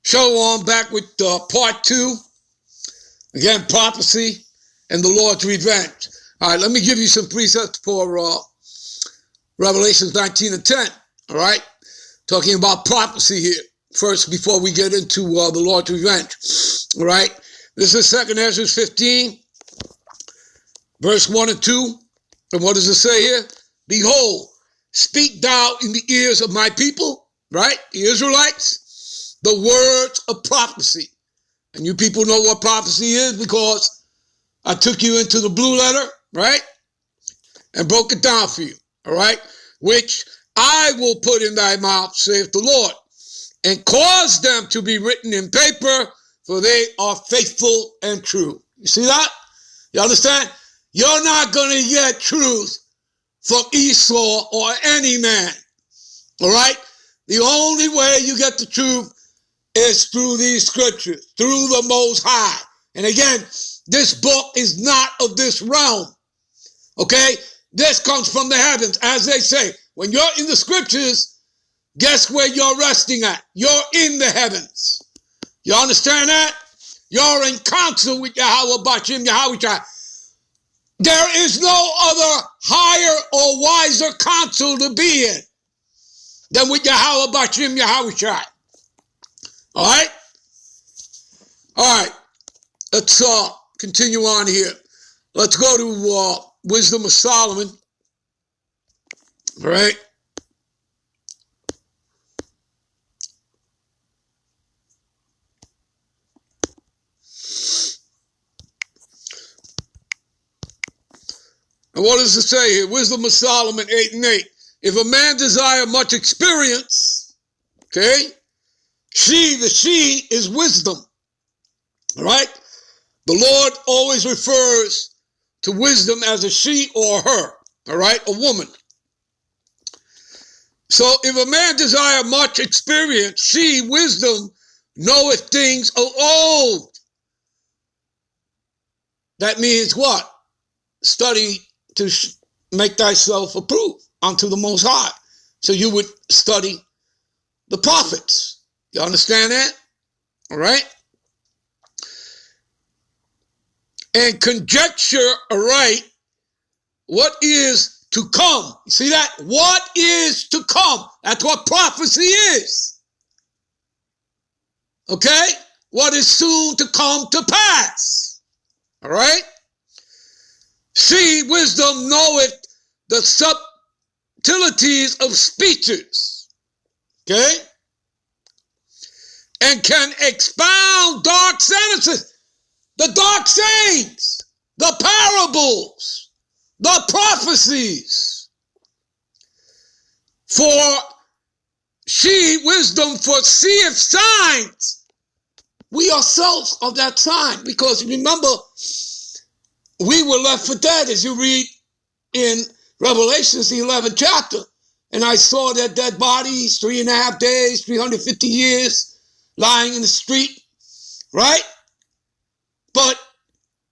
Shalom, back with part 2. Again, prophecy and the Lord's revenge. All right, let me give you some precepts for Revelations 19 and 10. All right, talking about prophecy here. First, before we get into the Lord's revenge. All right, this is 2 Ezra 15, verse 1 and 2. And what does it say here? Behold, speak thou in the ears of my people, right? The Israelites, the words of prophecy. And you people know what prophecy is because I took you into the blue letter, right? And broke it down for you, all right? Which I will put in thy mouth, saith the Lord, and cause them to be written in paper, for they are faithful and true. You see that? You understand? You're not going to get truth from Esau or any man, all right? The only way you get the truth is through these scriptures, through the Most High. And again, this book is not of this realm, okay? This comes from the heavens. As they say, when you're in the scriptures, guess where you're resting at? You're in the heavens. You understand that? You're in counsel with Yahweh Bashim Yahweh. There is no other higher or wiser counsel to be in than with Yahweh Bashim Yahweh. All right? All right. Let's continue on here. Let's go to Wisdom of Solomon. All right? And what does it say here? Wisdom of Solomon 8 and 8. If a man desire much experience, okay, the she is wisdom. All right? The Lord always refers to wisdom as a she or her. All right? A woman. So if a man desire much experience, she, wisdom, knoweth things of old. That means what? Study to make thyself approved unto the Most High. So you would study the prophets. You understand that? All right? And conjecture aright what is to come. You see that? What is to come? That's what prophecy is. Okay? What is soon to come to pass. All right? She, wisdom, knoweth the subtleties of speeches. Okay? And can expound dark sentences, the dark sayings, the parables, the prophecies. For she, wisdom, foreseeth signs. We ourselves are that sign, because remember, we were left for dead, as you read in Revelations, the 11th chapter. And I saw their dead bodies, 3.5 days, 350 years, lying in the street, right? But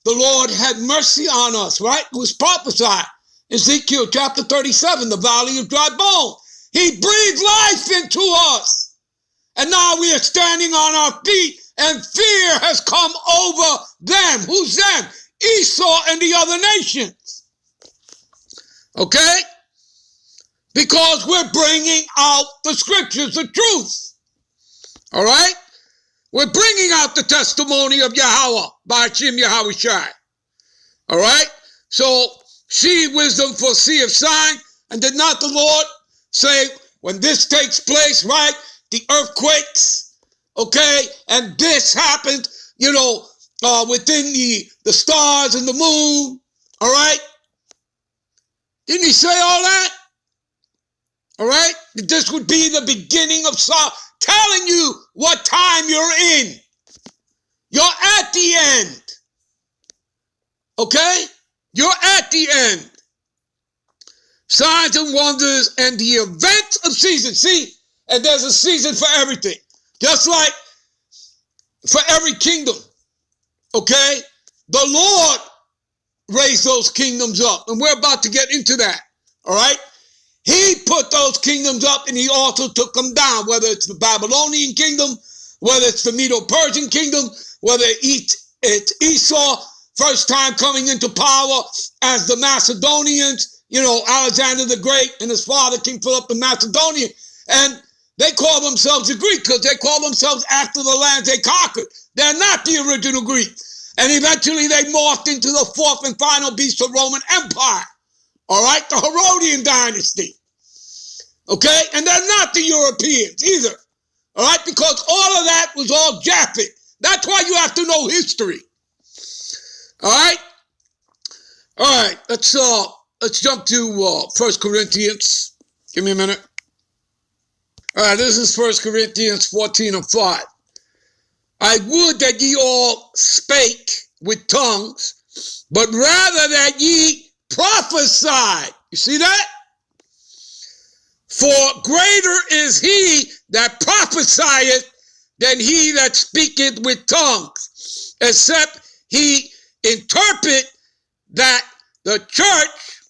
the Lord had mercy on us, right? It was prophesied. Ezekiel chapter 37, the valley of dry bones. He breathed life into us. And now we are standing on our feet, and fear has come over them. Who's them? Esau and the other nations. Okay? Because we're bringing out the scriptures, the truth. All right? We're bringing out the testimony of Yahweh, Ba'achim Yahweh Shai. All right? So, she, wisdom, foreseeth sign, and did not the Lord say, when this takes place, right, the earthquakes, okay, and this happened, within the stars and the moon, all right? Didn't he say all that? All right? This would be the beginning of telling you what time you're in. You're at the end. Okay? You're at the end. Signs and wonders and the events of season. See? And there's a season for everything. Just like for every kingdom. Okay? The Lord raised those kingdoms up. And we're about to get into that. All right? He put those kingdoms up and he also took them down, whether it's the Babylonian kingdom whether it's the Medo-Persian kingdom, whether it's Esau, first time coming into power as the Macedonians, Alexander the Great and his father, King Philip the Macedonian. And they call themselves the Greek because they call themselves after the lands they conquered. They're not the original Greeks. And eventually they morphed into the fourth and final beast of Roman Empire. All right, the Herodian dynasty. Okay, and they're not the Europeans either. All right, because all of that was all Japhet. That's why you have to know history. All right, let's jump to 1 Corinthians. Give me a minute. All right, this is 1 Corinthians 14:5. I would that ye all spake with tongues, but rather that ye prophesied. You see that? For greater is he that prophesieth than he that speaketh with tongues, except he interpret, that the church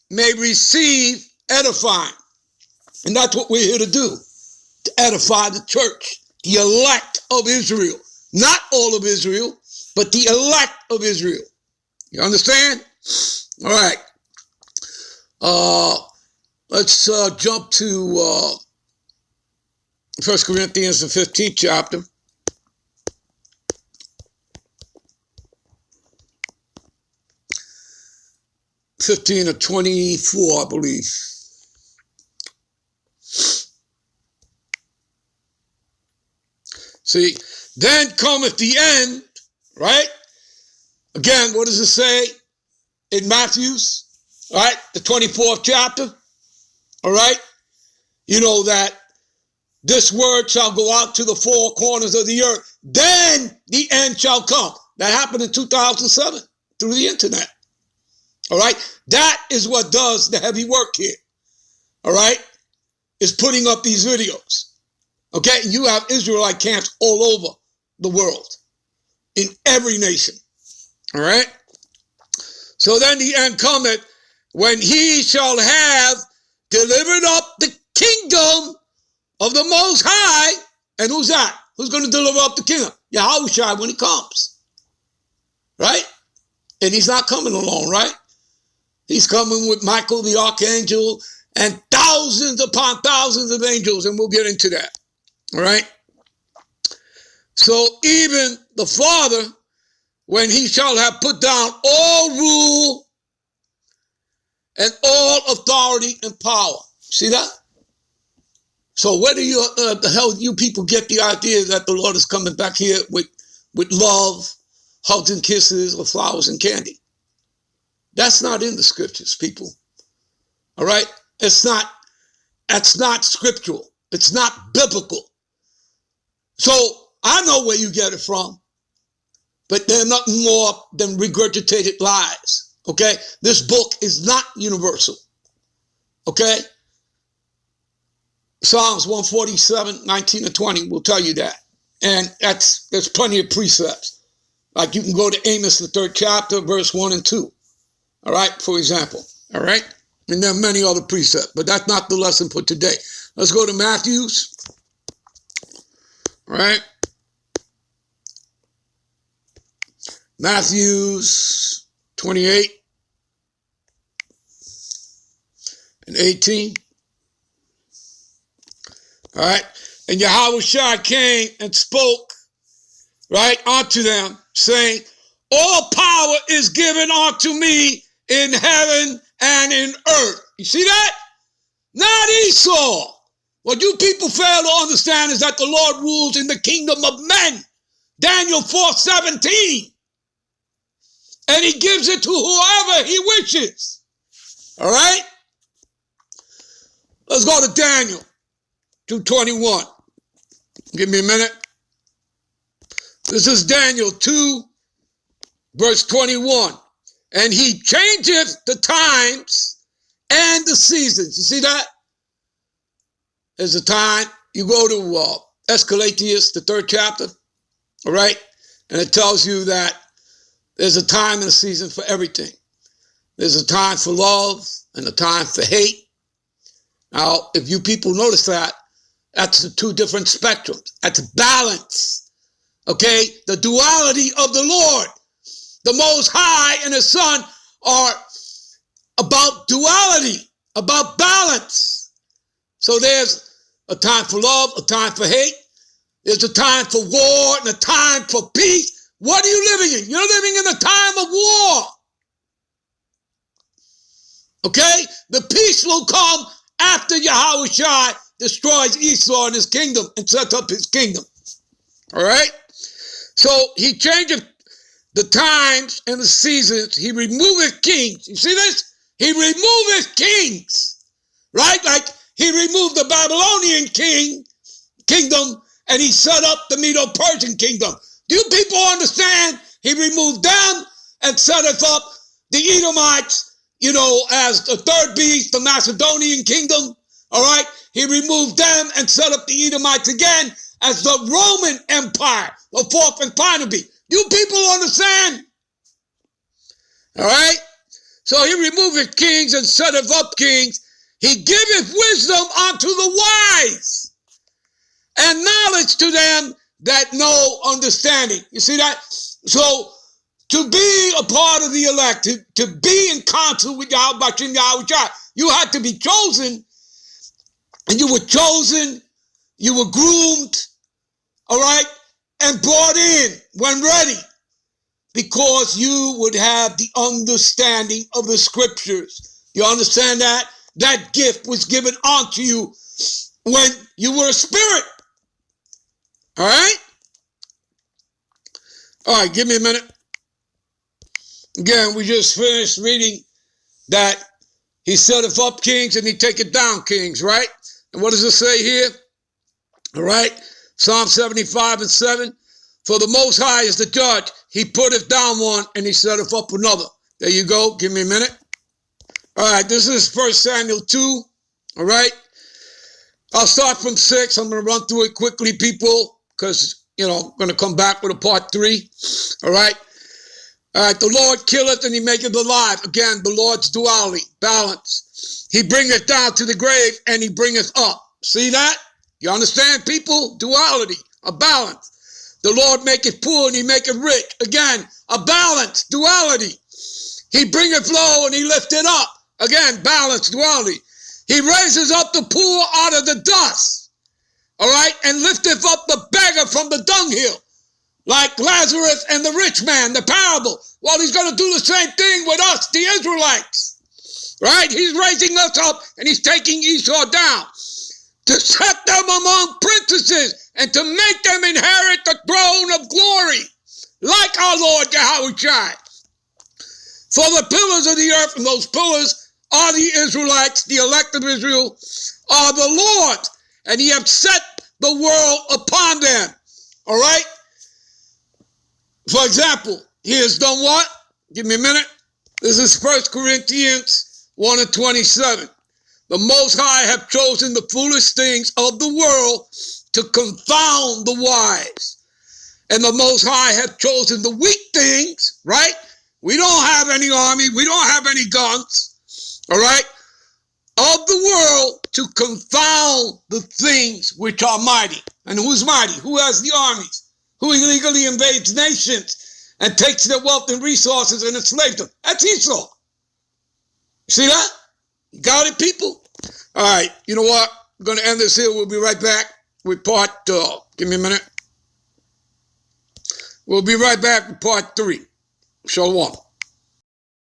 may receive edifying. And that's what we're here to do, to edify the church, the elect of Israel. Not all of Israel, but the elect of Israel. You understand? All right. Let's jump to 1 Corinthians, the 15th chapter. 15:24, I believe. See, then cometh the end, right? Again, what does it say in Matthew's, right? The 24th chapter, all right? You know that this word shall go out to the four corners of the earth. Then the end shall come. That happened in 2007 through the internet. All right? That is what does the heavy work here. All right? Is putting up these videos. Okay? You have Israelite camps all over the world. In every nation. All right? So then the end cometh when he shall have delivered up the kingdom of the Most High. And who's that? Who's going to deliver up the kingdom? Yahushua when he comes. Right? And he's not coming alone, right? He's coming with Michael the archangel and thousands upon thousands of angels, and we'll get into that. All right? So even the Father, when he shall have put down all rule and all authority and power. See that? So where do you, the hell you people get the idea that the Lord is coming back here with love, hugs and kisses, or flowers and candy? That's not in the scriptures, people. All right? That's not scriptural. It's not biblical. So I know where you get it from, but they're nothing more than regurgitated lies. Okay? This book is not universal. Okay? Psalms 147, 19 and 20 will tell you that. And there's plenty of precepts. Like you can go to Amos, the 3rd chapter, verse 1 and 2. All right, for example. All right? And there are many other precepts, but that's not the lesson for today. Let's go to Matthew's. All right? Matthew's 28 and 18. All right? And Yahushua came and spoke, right, unto them, saying, all power is given unto me in heaven and in earth. You see that? Not Esau. What you people fail to understand is that the Lord rules in the kingdom of men. Daniel 4:17. And he gives it to whoever he wishes. All right? Let's go to Daniel 2:21. Give me a minute. This is Daniel 2, verse 21. And he changeth the times and the seasons. You see that? There's a time. You go to Escalatius, the 3rd chapter. All right? And it tells you that there's a time and a season for everything. There's a time for love and a time for hate. Now, if you people notice that, That's the two different spectrums. That's balance. Okay? The duality of the Lord. The Most High and the Son are about duality, about balance. So there's a time for love, a time for hate. There's a time for war and a time for peace. What are you living in? You're living in a time of war. Okay? The peace will come after Yahushua destroys Esau and his kingdom and sets up his kingdom. All right? So he changes the times and the seasons. He removeth kings. You see this? He removeth kings. Right? Like he removed the Babylonian kingdom and he set up the Medo-Persian kingdom. Do you people understand? He removed them and set up the Edomites, as the third beast, the Macedonian kingdom. All right? He removed them and set up the Edomites again as the Roman Empire, the fourth and final beast. You people understand? All right? So he removeth kings and setteth up kings. He giveth wisdom unto the wise and knowledge to them that know understanding. You see that? So to be a part of the elect, to be in concert with Yahushua, you had to be chosen, and you were chosen, you were groomed, all right, and brought in when ready, because you would have the understanding of the scriptures. You understand that? That gift was given unto you when you were a spirit. All right? All right, give me a minute. Again, we just finished reading that he setteth up kings and he taketh down kings, right? And what does it say here? All right? Psalm 75:7. For the Most High is the judge. He putteth down one and he setteth up another. There you go. Give me a minute. All right, this is 1 Samuel 2. All right? I'll start from 6. I'm going to run through it quickly, people, because, I'm going to come back with a part 3. All right? All right, the Lord killeth and he maketh alive. Again, the Lord's duality, balance. He bringeth down to the grave and he bringeth up. See that? You understand, people? Duality, a balance. The Lord maketh poor and he maketh rich. Again, a balance, duality. He bringeth low and he lifteth up. Again, balance, duality. He raises up the poor out of the dust. All right, and lifteth up the beggar from the dunghill. Like Lazarus and the rich man, the parable. Well, he's going to do the same thing with us, the Israelites. Right? He's raising us up and he's taking Esau down to set them among princesses and to make them inherit the throne of glory, like our Lord Yahushua. For the pillars of the earth, and those pillars are the Israelites, the elect of Israel, are the Lord, and he hath set the world upon them. All right? For example, he has done what? Give me a minute. This is 1 Corinthians 1:27. The Most High have chosen the foolish things of the world to confound the wise. And the Most High have chosen the weak things, right? We don't have any army. We don't have any guns, all right? Of the world to confound the things which are mighty. And who's mighty? Who has the armies? Who illegally invades nations and takes their wealth and resources and enslaves them? That's Esau. See that? You got it, people? All right, you know what? I'm going to end this here. We'll be right back with part, give me a minute. We'll be right back with part 3. Shalom.